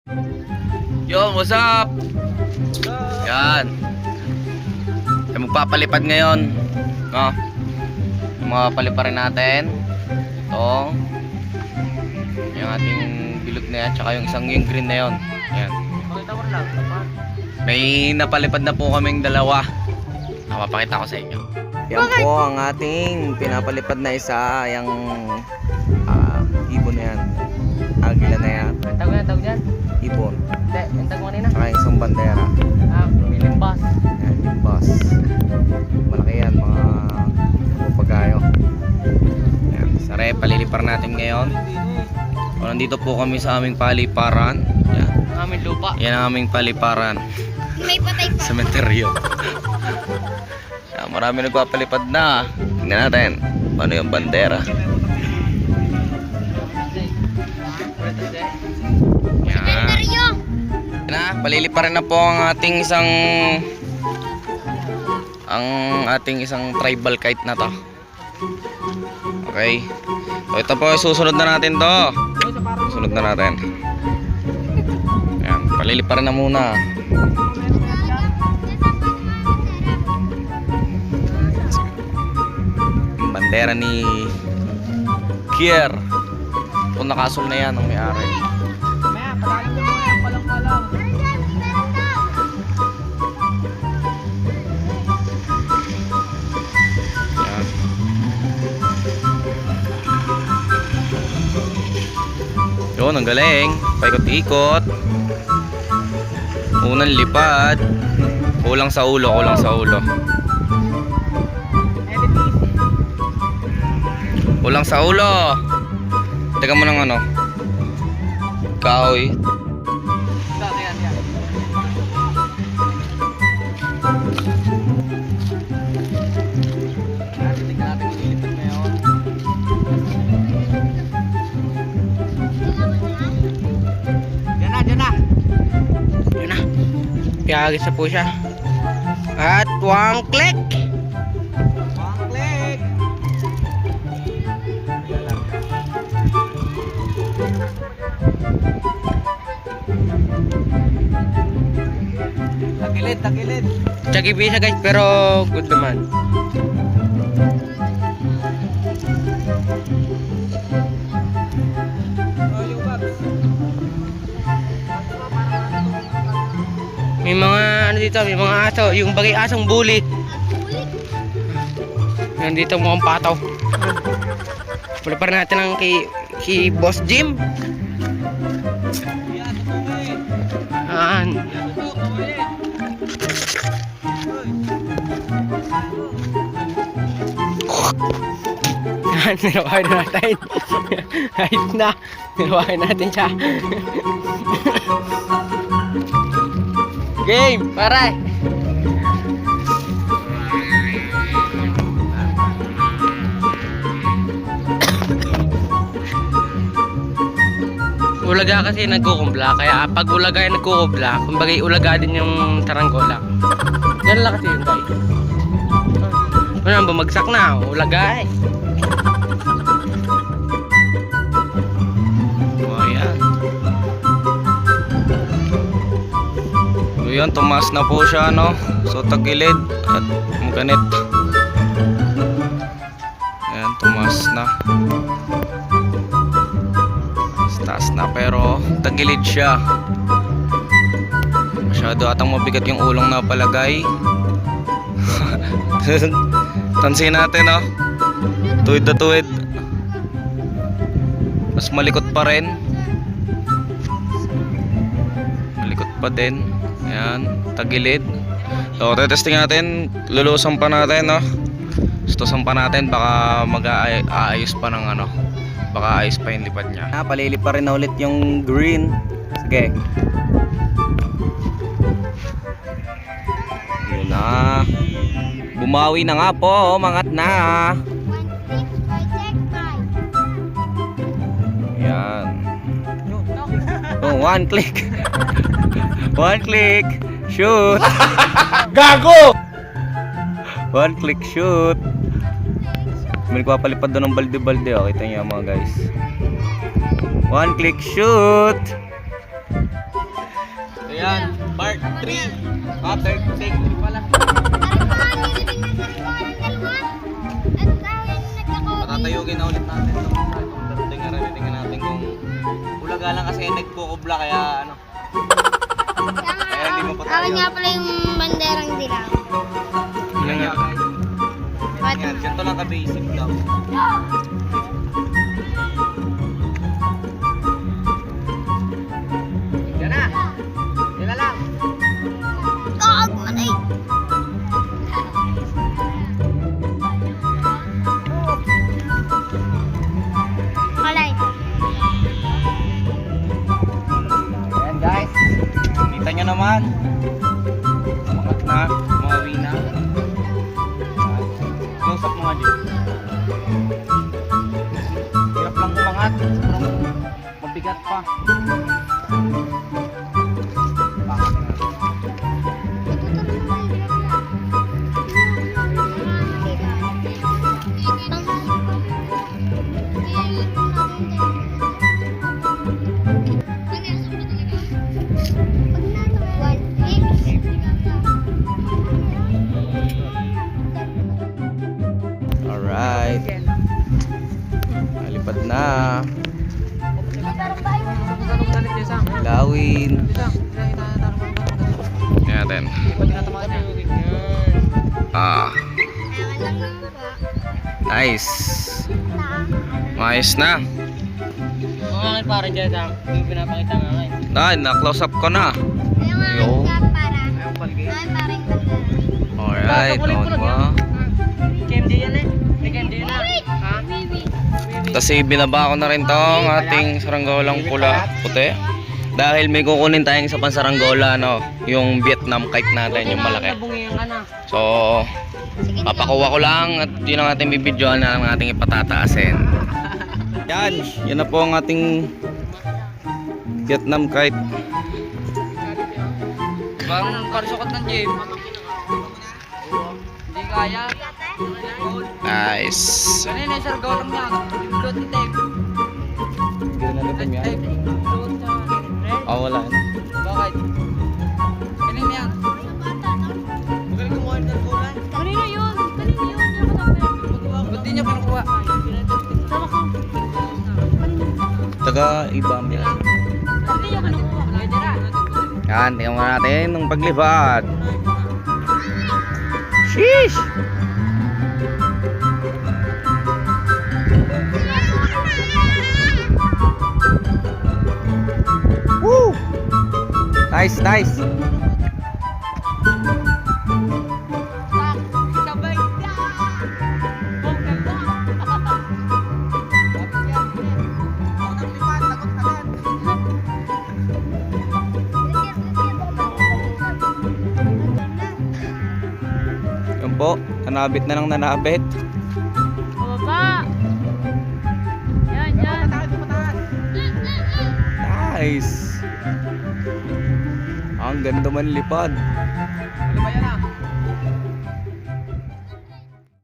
Yo, what's up? Yan. Ay, magpapalipad ngayon. No? Yung mga paliparin natin. Ito. Yung ating bilog na yan. Tsaka yung isang yung green na yun. Yan. May napalipad na po kaming dalawa. Mapapakita ko sa inyo. Yan po ang ating pinapalipad na isa. Yung ibon na yan. Agila na yan. Ang tawag yan? Ibon. Hindi, yung tawag kanina. Saka yung isang bandera. May limbas. Yan, limbas. Malaki yan, mga pagkayo. Yan, sare, palilipar natin ngayon. O, nandito po kami sa aming paliparan. Yan. Ang aming lupa. Yan ang aming paliparan. May patay pa. Sementeryo. Yan, marami nagpapalipad na. Tingnan natin. Ano yung bandera? Yan. Na, paliliparan na po ang ating isang tribal kite na to. Okay. So, ito po susunod na natin to. Susunod na natin. Yan, paliliparan na muna. Yung bandera ni Kier. Kung nakasul na yan ang may-ari. Yun, ang galing. Paikot-ikot. Unang lipad. Kulang sa ulo, kulang sa ulo. Kulang sa ulo. Teka mo ng ano. Kahoy. Piyagis na po siya. At one click. Takilid. Tsagi siya guys, pero good naman. May mga ano dito, may mga aso, yung bagay asong bully. Yan dito mukhang pataw. Wala pa rin natin ang kay Boss Jim. Yan. Yan, nilawain na natin. Ayos na. Nilawain natin siya. Game, pare. Ulaga kasi nagkukumbla, kaya pag ulaga ay nagkukumbla, kumbaga ulaga din yung taranggola. Yan lang kasi yun guys. Wala, bumagsak na, ulaga eh. Yun, tumaas na po siya, no? So, tagilid at ganit. Ayan, tumaas na. Taas na, pero tagilid siya. Masyado atang mabigat yung ulong na palagay. Tansin natin, no? Tuwid na tuwid. Mas malikot pa rin. Malikot pa din. Ayan, tagilid. So, testing natin. Lulusan pa natin, no? Stusan pa natin. Baka mag-aayos pa ng ano. Baka ayos pa yung lipad niya. Palilip pa rin na ulit yung green. Sige. Yun na. Bumawi na nga po. Mangat na. Ayan. Oh, one click. One click. Shoot. Gago! One click shoot. May nagpapalipad doon ng balde-balde. Oh. Kita niyo mga guys. One click shoot. Ayan, part 3. Take 3 pala. Patatayugin na ulit natin ito. Tingnan natin kung ulaga lang kasi nagkukubla kaya ano. Kaya hindi mo pa tayo. Akin nga pala yung banderang dilaw. Yan nga. What? Yan, ganito lang ka-basic lang. Yan na. Yan na lang. Kaag man ay. Alay. Ayan guys. Kita nyo naman. Umangat na. Umawi na. Close up mga Jay. Hirap lang umangat. Sobrang mabigat pa. Alright. Nalipad na. Lawin. Yan natin. Ah, nice. Maayos na. Mga para dyan sa yung pinapakita nga ngayon. Na-close up ko na. Yo. Alright, noon mo. KMD yan eh. May KMD na. Ha? Kasi binaba ko na rin tong ating saranggolang pula puti. Dahil may kukunin tayong isa pang saranggola, no? Yung Vietnam kite natin, yung malaki. So, papakuha ko lang at yun ang ating bibidyoan na ang ating ipatataasin. Yan, yun na po ang ating Vietnam kite. Parang parisukat ng gym. Hindi kaya. Nice. Kanina yung sargaw lang niya. Load ni tape. Ginalitin yan. Ah, wala na. Bakit? Kanina yan. Magaling kumuha ng kulay. Kanina yun. Kanina yun. Ba't di niya pinukuha? Sama ko. Taga ibang yan. Hindi niya kinukuha. Pwede na. Yan, tingnan mo natin ng paglipad. Sheesh! Woo! Nice, nice. Sabay. Yun po, nanabit na ng nanabit. Baba. Yan, yan. Nice. Ang ganda man lipad. Ano ba yan ah?